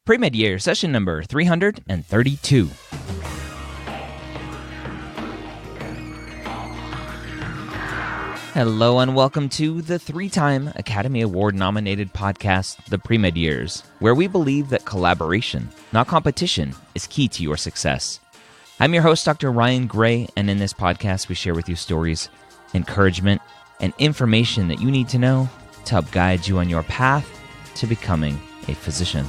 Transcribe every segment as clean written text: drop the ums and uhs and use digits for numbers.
Pre-Med Year, session number 332. Hello and welcome to the three-time Academy Award-nominated podcast, The Pre-Med Years, where we believe that collaboration, not competition, is key to your success. I'm your host, Dr. Ryan Gray, and in this podcast, we share with you stories, encouragement, and information that you need to know to help guide you on your path to becoming a physician.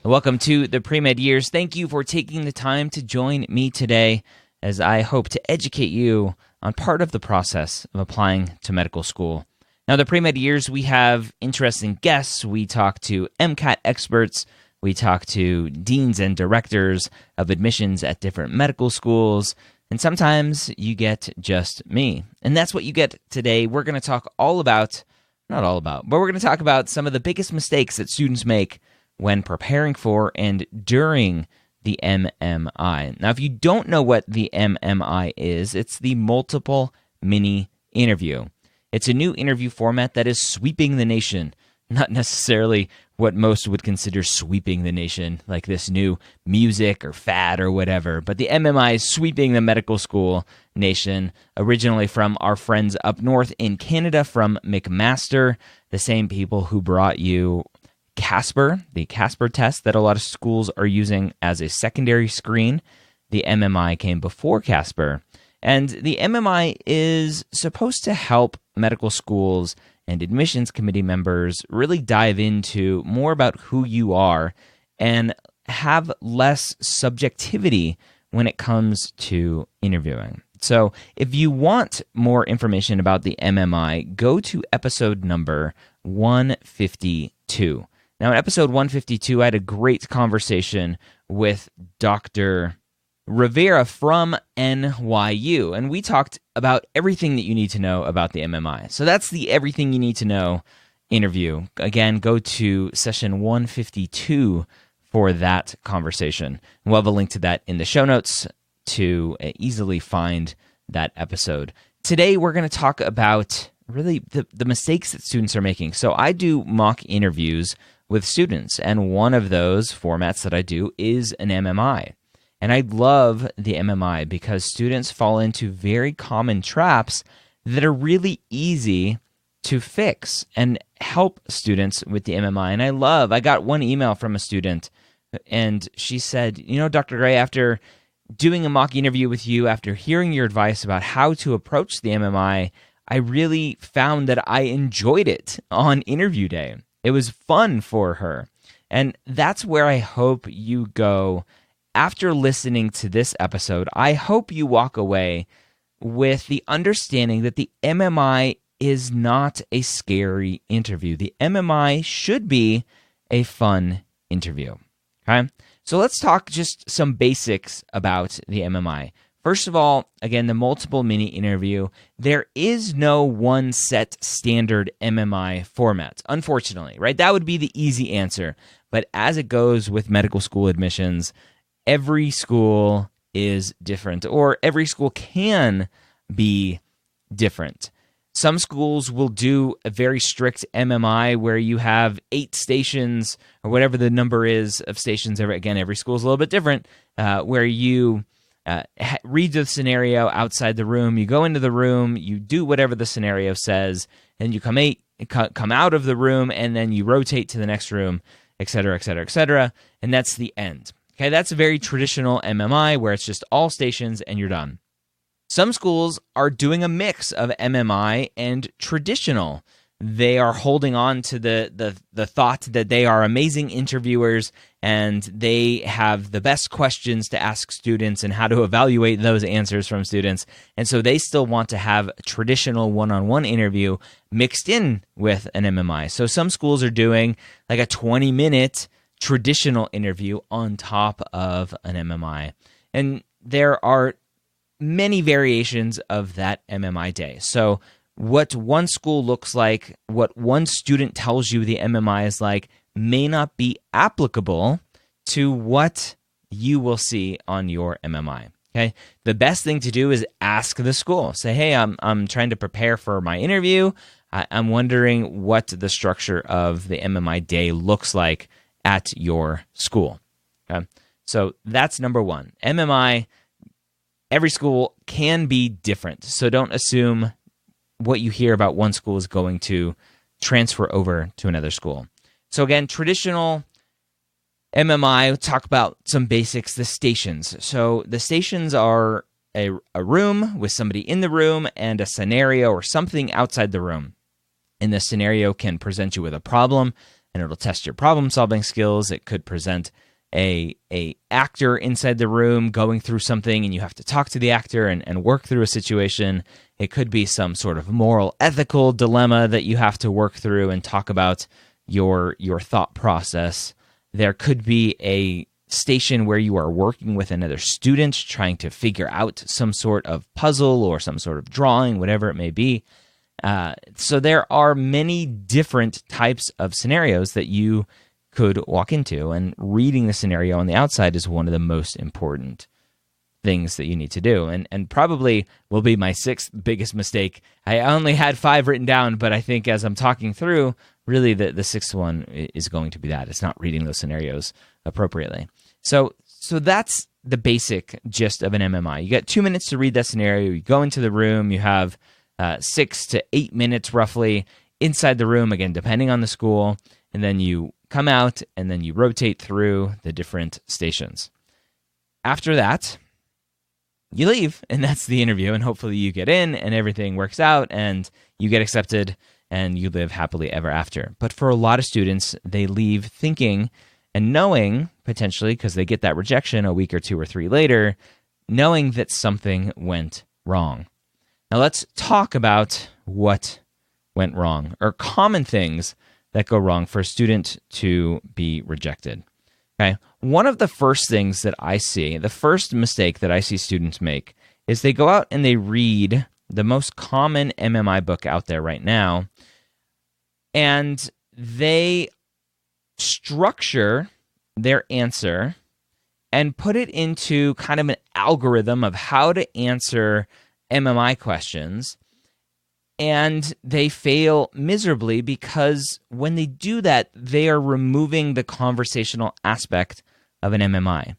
Welcome to the Pre-Med Years. Thank you for taking the time to join me today as I hope to educate you on part of the process of applying to medical school. Now, the Pre-Med Years, we have interesting guests. We talk to MCAT experts. We talk to deans and directors of admissions at different medical schools. And sometimes you get just me. And that's what you get today. We're going to talk but we're going to talk about some of the biggest mistakes that students make when preparing for and during the MMI. Now, if you don't know what the MMI is, it's the multiple mini interview. It's a new interview format that is sweeping the nation. Not necessarily what most would consider sweeping the nation, like this new music or fad or whatever, but the MMI is sweeping the medical school nation, originally from our friends up north in Canada from McMaster, the same people who brought you Casper, the Casper test that a lot of schools are using as a secondary screen. The MMI came before Casper. And the MMI is supposed to help medical schools and admissions committee members really dive into more about who you are and have less subjectivity when it comes to interviewing. So if you want more information about the MMI, go to episode number 152. Now, in episode 152, I had a great conversation with Dr. Rivera from NYU, and we talked about everything that you need to know about the MMI. So that's the Everything You Need to Know interview. Again, go to session 152 for that conversation. We'll have a link to that in the show notes to easily find that episode. Today, we're going to talk about really the mistakes that students are making. So I do mock interviews with students, and one of those formats that I do is an MMI. And I love the MMI because students fall into very common traps that are really easy to fix and help students with the MMI. And I got one email from a student, and she said, Dr. Gray, after doing a mock interview with you, after hearing your advice about how to approach the MMI, I really found that I enjoyed it on interview day. It was fun for her. And that's where I hope you go after listening to this episode. I hope you walk away with the understanding that the MMI is not a scary interview. The MMI should be a fun interview. Okay? So let's talk just some basics about the MMI. First of all, again, the multiple mini interview, there is no one set standard MMI format, unfortunately, right? That would be the easy answer. But as it goes with medical school admissions, every school is different, or every school can be different. Some schools will do a very strict MMI where you have 8 stations, or whatever the number is of stations. Every school is a little bit different, where you read the scenario outside the room, you go into the room, you do whatever the scenario says, and you come out of the room, and then you rotate to the next room, et cetera, et cetera, et cetera, and that's the end. Okay, that's a very traditional MMI where it's just all stations and you're done. Some schools are doing a mix of MMI and traditional. They are holding on to the thought that they are amazing interviewers and they have the best questions to ask students and how to evaluate those answers from students. And so they still want to have a traditional one-on-one interview mixed in with an MMI. So some schools are doing like a 20-minute traditional interview on top of an MMI. And there are many variations of that MMI day. So what one school looks like, what one student tells you the MMI is like, may not be applicable to what you will see on your MMI. Okay, the best thing to do is ask the school. Say, hey, I'm trying to prepare for my interview. I'm wondering what the structure of the MMI day looks like, at your school. Okay? So that's number one. MMI, every school can be different. So don't assume what you hear about one school is going to transfer over to another school. So again, traditional MMI, talk about some basics, the stations. So the stations are a room with somebody in the room and a scenario or something outside the room. And the scenario can present you with a problem, and it'll test your problem-solving skills. It could present a actor inside the room going through something, and you have to talk to the actor and work through a situation. It could be some sort of moral, ethical dilemma that you have to work through and talk about your thought process. There could be a station where you are working with another student, trying to figure out some sort of puzzle or some sort of drawing, whatever it may be. So there are many different types of scenarios that you could walk into, and reading the scenario on the outside is one of the most important things that you need to do, and probably will be my sixth biggest mistake. I only had 5 written down, but I think as I'm talking through, really the sixth one is going to be that. It's not reading those scenarios appropriately. So that's the basic gist of an MMI. You got 2 minutes to read that scenario. You go into the room. You have 6 to 8 minutes roughly inside the room, again, depending on the school, and then you come out and then you rotate through the different stations. After that, you leave, and that's the interview, and hopefully you get in and everything works out and you get accepted and you live happily ever after. But for a lot of students, they leave thinking and knowing, potentially, because they get that rejection a week or 2 or 3 later, knowing that something went wrong. Now let's talk about what went wrong, or common things that go wrong for a student to be rejected. Okay, one of the first things that I see, the first mistake that I see students make, is they go out and they read the most common MMI book out there right now, and they structure their answer and put it into kind of an algorithm of how to answer MMI questions, and they fail miserably because when they do that, they are removing the conversational aspect of an MMI.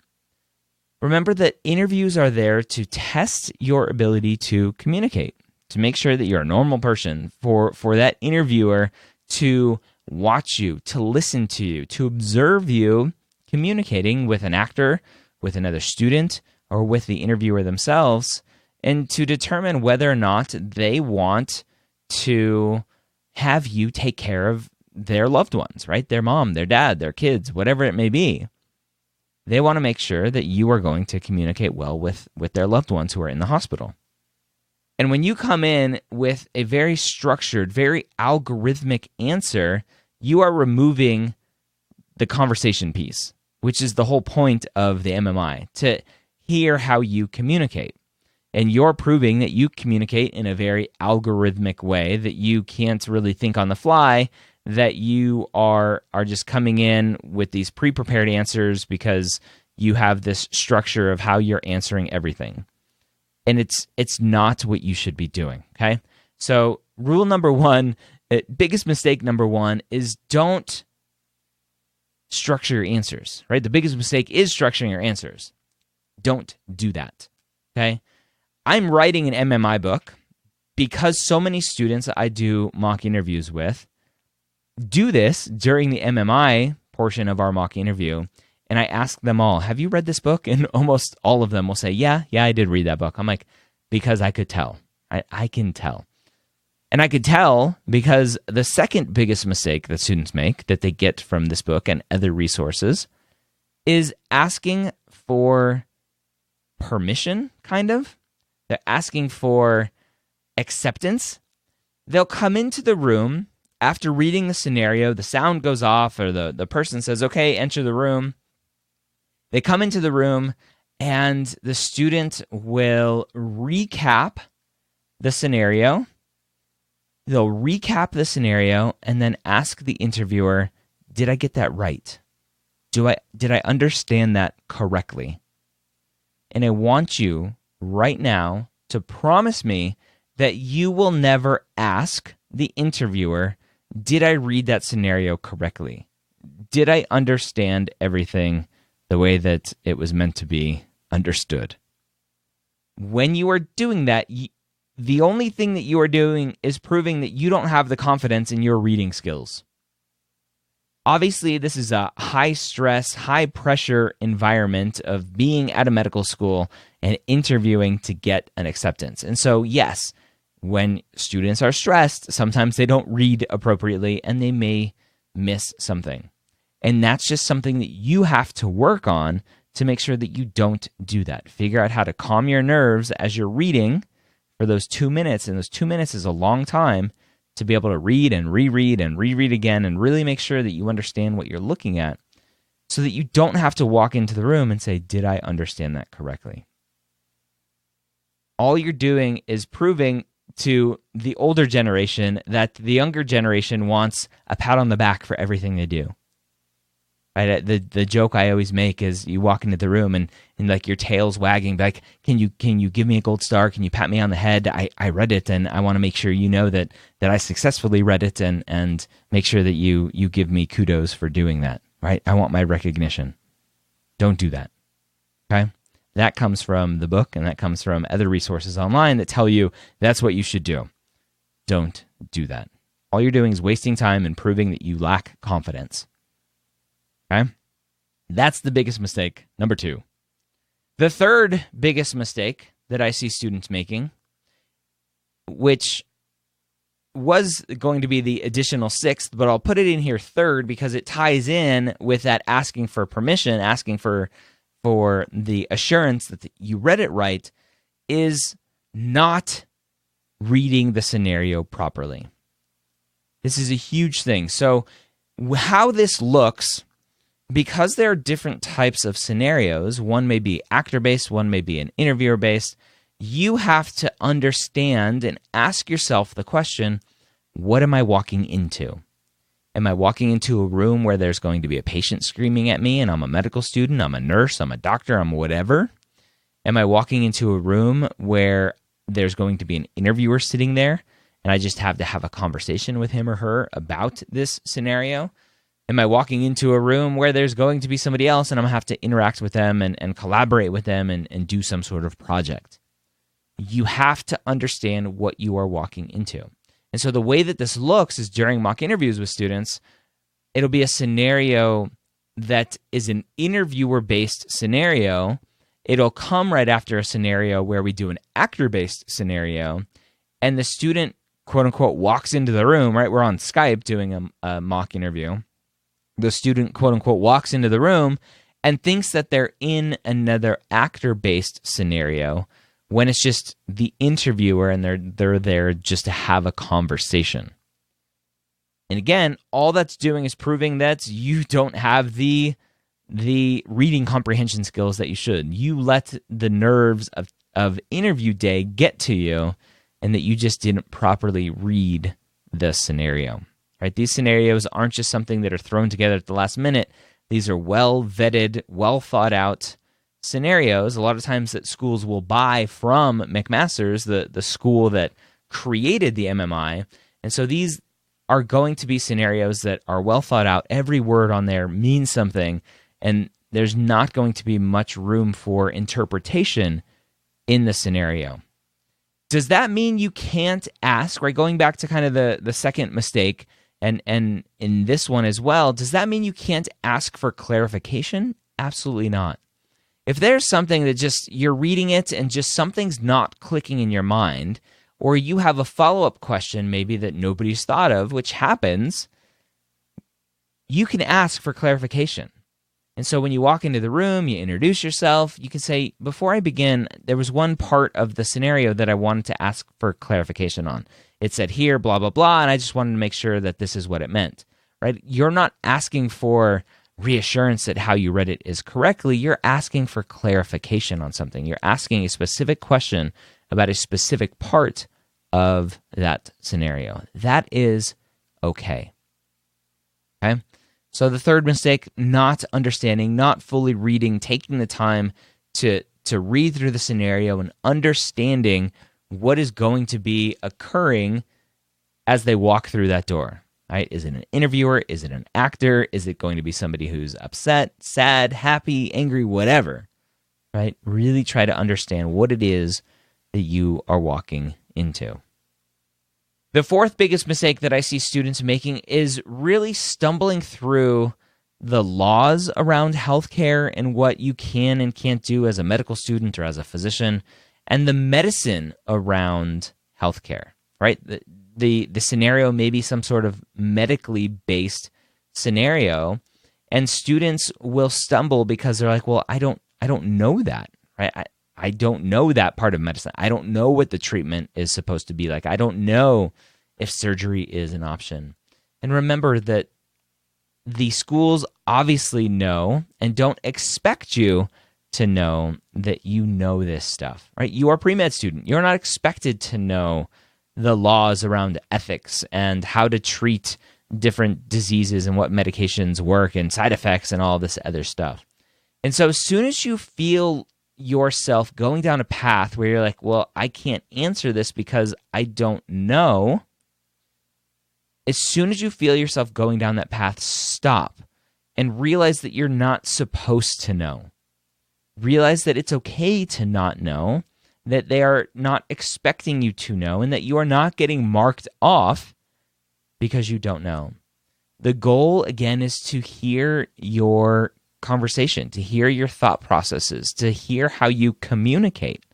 Remember that interviews are there to test your ability to communicate, to make sure that you're a normal person, for that interviewer to watch you, to listen to you, to observe you communicating with an actor, with another student, or with the interviewer themselves, and to determine whether or not they want to have you take care of their loved ones, right? Their mom, their dad, their kids, whatever it may be. They want to make sure that you are going to communicate well with their loved ones who are in the hospital. And when you come in with a very structured, very algorithmic answer, you are removing the conversation piece, which is the whole point of the MMI, to hear how you communicate. And you're proving that you communicate in a very algorithmic way, that you can't really think on the fly, that you are just coming in with these pre-prepared answers because you have this structure of how you're answering everything. And it's not what you should be doing, okay? So rule number 1, biggest mistake number 1 is don't structure your answers, right? The biggest mistake is structuring your answers. Don't do that, okay? I'm writing an MMI book because so many students I do mock interviews with do this during the MMI portion of our mock interview, and I ask them all, have you read this book? And almost all of them will say, yeah, I did read that book. I'm like, because I could tell. I can tell. And I could tell because the second biggest mistake that students make that they get from this book and other resources is asking for permission, kind of. They're asking for acceptance. They'll come into the room after reading the scenario, the sound goes off, or the person says, okay, enter the room. They come into the room, and the student will recap the scenario. They'll recap the scenario and then ask the interviewer, did I get that right? Did I understand that correctly? And I want you right now to promise me that you will never ask the interviewer, did I read that scenario correctly? did I understand everything the way that it was meant to be understood? When you are doing that, the only thing that you are doing is proving that you don't have the confidence in your reading skills. Obviously, this is a high-stress, high-pressure environment of being at a medical school and interviewing to get an acceptance. And so, yes, when students are stressed, sometimes they don't read appropriately and they may miss something. And that's just something that you have to work on to make sure that you don't do that. Figure out how to calm your nerves as you're reading for those 2 minutes, and those 2 minutes is a long time to be able to read and reread again and really make sure that you understand what you're looking at so that you don't have to walk into the room and say, did I understand that correctly? All you're doing is proving to the older generation that the younger generation wants a pat on the back for everything they do. Right? The joke I always make is you walk into the room and like your tail's wagging, like, can you give me a gold star? Can you pat me on the head? I read it and I want to make sure you know that I successfully read it and make sure that you give me kudos for doing that. Right? I want my recognition. Don't do that. Okay? That comes from the book and that comes from other resources online that tell you that's what you should do. Don't do that. All you're doing is wasting time and proving that you lack confidence. Okay? That's the biggest mistake, number 2. The third biggest mistake that I see students making, which was going to be the additional 6th, but I'll put it in here 3rd because it ties in with that asking for permission, asking for the assurance that you read it right, is not reading the scenario properly. This is a huge thing. So how this looks, because there are different types of scenarios, one may be actor-based, one may be an interviewer-based, you have to understand and ask yourself the question, what am I walking into? Am I walking into a room where there's going to be a patient screaming at me and I'm a medical student, I'm a nurse, I'm a doctor, I'm whatever? Am I walking into a room where there's going to be an interviewer sitting there and I just have to have a conversation with him or her about this scenario? Am I walking into a room where there's going to be somebody else and I'm going to have to interact with them and collaborate with them and do some sort of project? You have to understand what you are walking into. And so the way that this looks is during mock interviews with students, it'll be a scenario that is an interviewer-based scenario. It'll come right after a scenario where we do an actor-based scenario, and the student, quote-unquote, walks into the room, right? We're on Skype doing a mock interview. The student, quote-unquote, walks into the room and thinks that they're in another actor-based scenario when it's just the interviewer and they're there just to have a conversation. And again, all that's doing is proving that you don't have the reading comprehension skills that you should. You let the nerves of interview day get to you and that you just didn't properly read the scenario. Right? These scenarios aren't just something that are thrown together at the last minute. These are well-vetted, well-thought-out scenarios. A lot of times that schools will buy from McMaster's, the school that created the MMI. And so these are going to be scenarios that are well thought out. Every word on there means something, and there's not going to be much room for interpretation in the scenario. Does that mean you can't ask, right? Going back to kind of the second mistake, and in this one as well, does that mean you can't ask for clarification? Absolutely not. If there's something that just you're reading it and just something's not clicking in your mind, or you have a follow-up question maybe that nobody's thought of, which happens, you can ask for clarification. And so when you walk into the room, you introduce yourself, you can say, before I begin, there was one part of the scenario that I wanted to ask for clarification on. It said here, blah, blah, blah, and I just wanted to make sure that this is what it meant, right? You're not asking for reassurance that how you read it is correctly. You're asking for clarification on something. You're asking a specific question about a specific part of that scenario. That is okay. Okay? So the third mistake, not understanding, not fully reading, taking the time to read through the scenario and understanding what is going to be occurring as they walk through that door. right? Is it an interviewer? Is it an actor? Is it going to be somebody who's upset, sad, happy, angry, whatever, right? Really try to understand what it is that you are walking into. The fourth biggest mistake that I see students making is really stumbling through the laws around healthcare and what you can and can't do as a medical student or as a physician, and the medicine around healthcare, right? The scenario may be some sort of medically based scenario, and students will stumble because they're like, well, I don't know that, right? I don't know that part of medicine. I don't know what the treatment is supposed to be like. I don't know if surgery is an option. And remember that the schools obviously know and don't expect you to know that you know this stuff, right? You are a pre-med student. You're not expected to know the laws around ethics and how to treat different diseases and what medications work and side effects and all this other stuff. And so as soon as you feel yourself going down a path where you're like, well, I can't answer this because I don't know, as soon as you feel yourself going down that path, stop and realize that you're not supposed to know. Realize that it's okay to not know, that they are not expecting you to know, and that you are not getting marked off because you don't know. The goal, again, is to hear your conversation, to hear your thought processes, to hear how you communicate.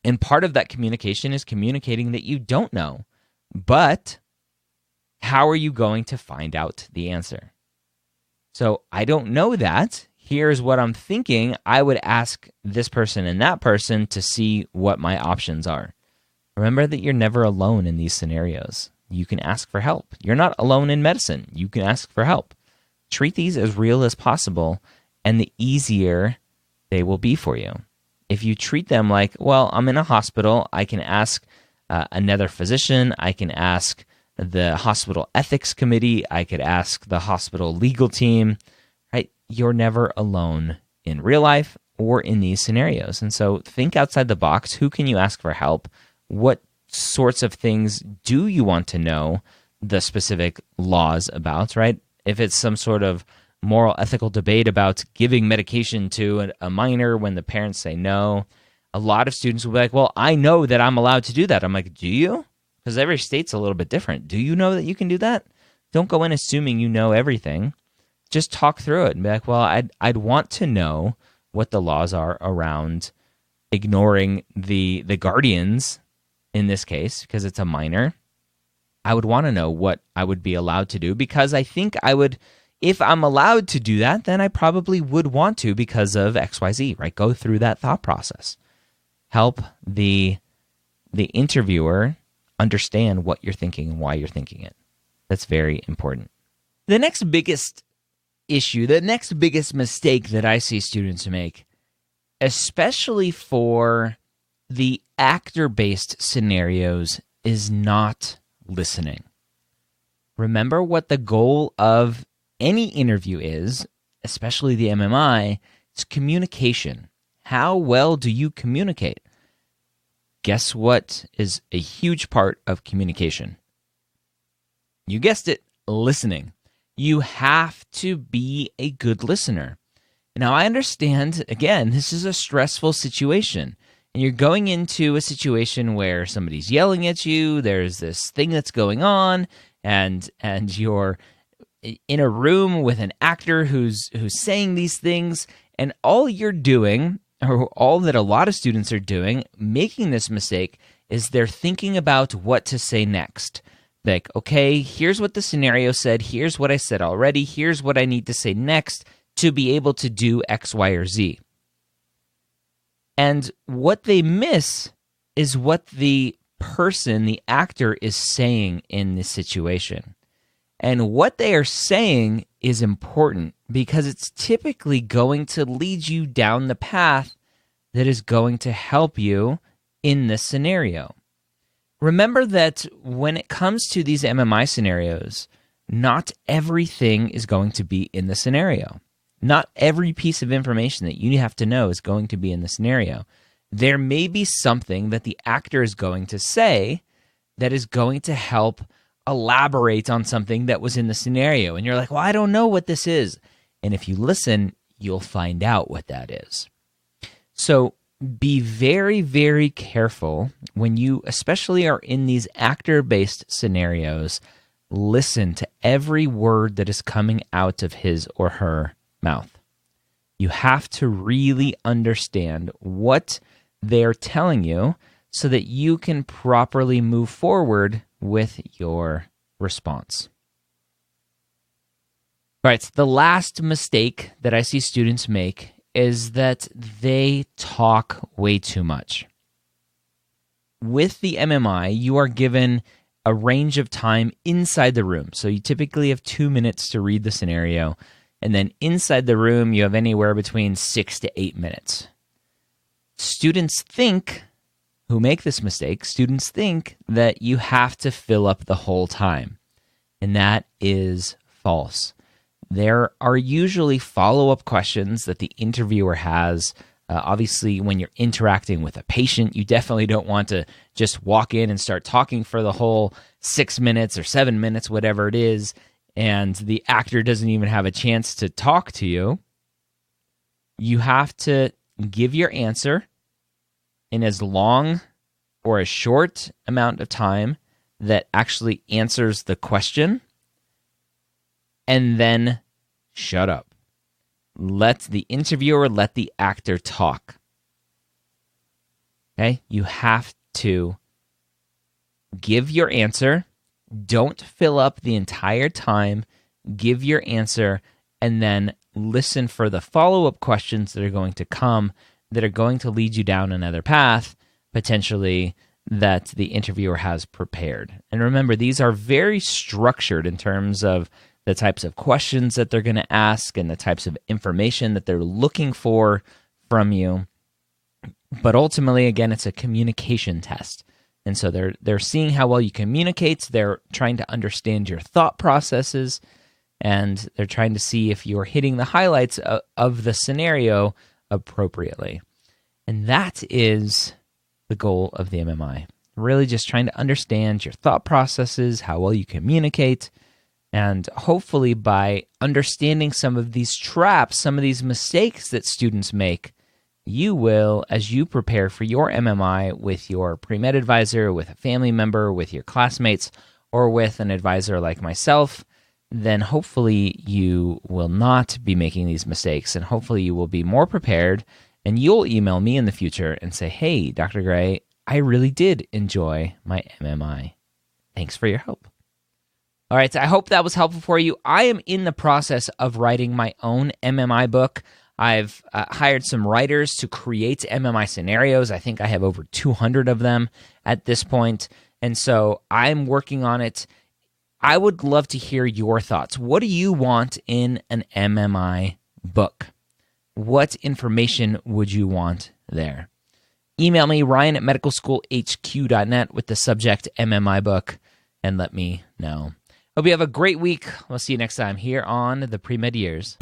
And part of that communication is communicating that you don't know. But how are you going to find out the answer? So I don't know that. Here's what I'm thinking. I would ask this person and that person to see what my options are. Remember that you're never alone in these scenarios. You can ask for help. You're not alone in medicine. You can ask for help. Treat these as real as possible, and the easier they will be for you. If you treat them like, well, I'm in a hospital, I can ask another physician, I can ask the hospital ethics committee, I could ask the hospital legal team, right? You're never alone in real life or in these scenarios. And so think outside the box. Who can you ask for help? What sorts of things do you want to know the specific laws about, right? If it's some sort of moral ethical debate about giving medication to a minor when the parents say no, a lot of students will be like, well, I know that I'm allowed to do that. I'm like, do you? Because every state's a little bit different. Do you know that you can do that? Don't go in assuming you know everything. Just talk through it and be like, well, I'd want to know what the laws are around ignoring the guardians in this case, because it's a minor. I would want to know what I would be allowed to do, because I think I would, if I'm allowed to do that, then I probably would want to because of XYZ, right? Go through that thought process. Help the interviewer understand what you're thinking and why you're thinking it. That's very important. The next biggest issue, the next biggest mistake that I see students make, especially for the actor-based scenarios, is not listening. Remember what the goal of any interview is, especially the MMI, it's communication. How well do you communicate? Guess what is a huge part of communication? You guessed it, listening. You have to be a good listener. Now, I understand, again, this is a stressful situation. And you're going into a situation where somebody's yelling at you, there's this thing that's going on, and you're in a room with an actor who's saying these things, and all you're doing, or all that a lot of students are doing, making this mistake, is they're thinking about what to say next. Like, okay, here's what the scenario said, here's what I said already, here's what I need to say next to be able to do X, Y, or Z. And what they miss is what the person, the actor, is saying in this situation. And what they are saying is important because it's typically going to lead you down the path that is going to help you in this scenario. Remember that when it comes to these MMI scenarios, not everything is going to be in the scenario. Not every piece of information that you have to know is going to be in the scenario. There may be something that the actor is going to say that is going to help elaborate on something that was in the scenario. And you're like, well, I don't know what this is. And if you listen, you'll find out what that is. So be very, very careful when you especially are in these actor-based scenarios. Listen to every word that is coming out of his or her mouth. You have to really understand what they're telling you so that you can properly move forward with your response. All right, so the last mistake that I see students make is that they talk way too much. With the MMI, you are given a range of time inside the room. So you typically have 2 minutes to read the scenario, and then inside the room, you have anywhere between 6 to 8 minutes. Students who make this mistake, students think that you have to fill up the whole time, and that is false. There are usually follow-up questions that the interviewer has. Obviously, when you're interacting with a patient, you definitely don't want to just walk in and start talking for the whole 6 minutes or 7 minutes, whatever it is, and the actor doesn't even have a chance to talk to you. You have to give your answer in as long or a short amount of time that actually answers the question, and then shut up. Let the interviewer, let the actor talk. Okay? You have to give your answer. Don't fill up the entire time. Give your answer, and then listen for the follow-up questions that are going to come, that are going to lead you down another path, potentially, that the interviewer has prepared. And remember, these are very structured in terms of the types of questions that they're going to ask and the types of information that they're looking for from you. But ultimately, again, it's a communication test. And so they're seeing how well you communicate. They're trying to understand your thought processes, and they're trying to see if you're hitting the highlights of the scenario appropriately. And that is the goal of the MMI. Really just trying to understand your thought processes, how well you communicate, and hopefully by understanding some of these traps, some of these mistakes that students make, you will, as you prepare for your MMI with your pre-med advisor, with a family member, with your classmates, or with an advisor like myself, then hopefully you will not be making these mistakes, and hopefully you will be more prepared, and you'll email me in the future and say, hey, Dr. Gray, I really did enjoy my MMI. Thanks for your help. All right, so I hope that was helpful for you. I am in the process of writing my own MMI book. I've hired some writers to create MMI scenarios. I think I have over 200 of them at this point, and so I'm working on it. I would love to hear your thoughts. What do you want in an MMI book? What information would you want there? Email me, ryan@medicalschoolhq.net with the subject MMI book, and let me know. Hope you have a great week. We'll see you next time here on the Pre-Med Years.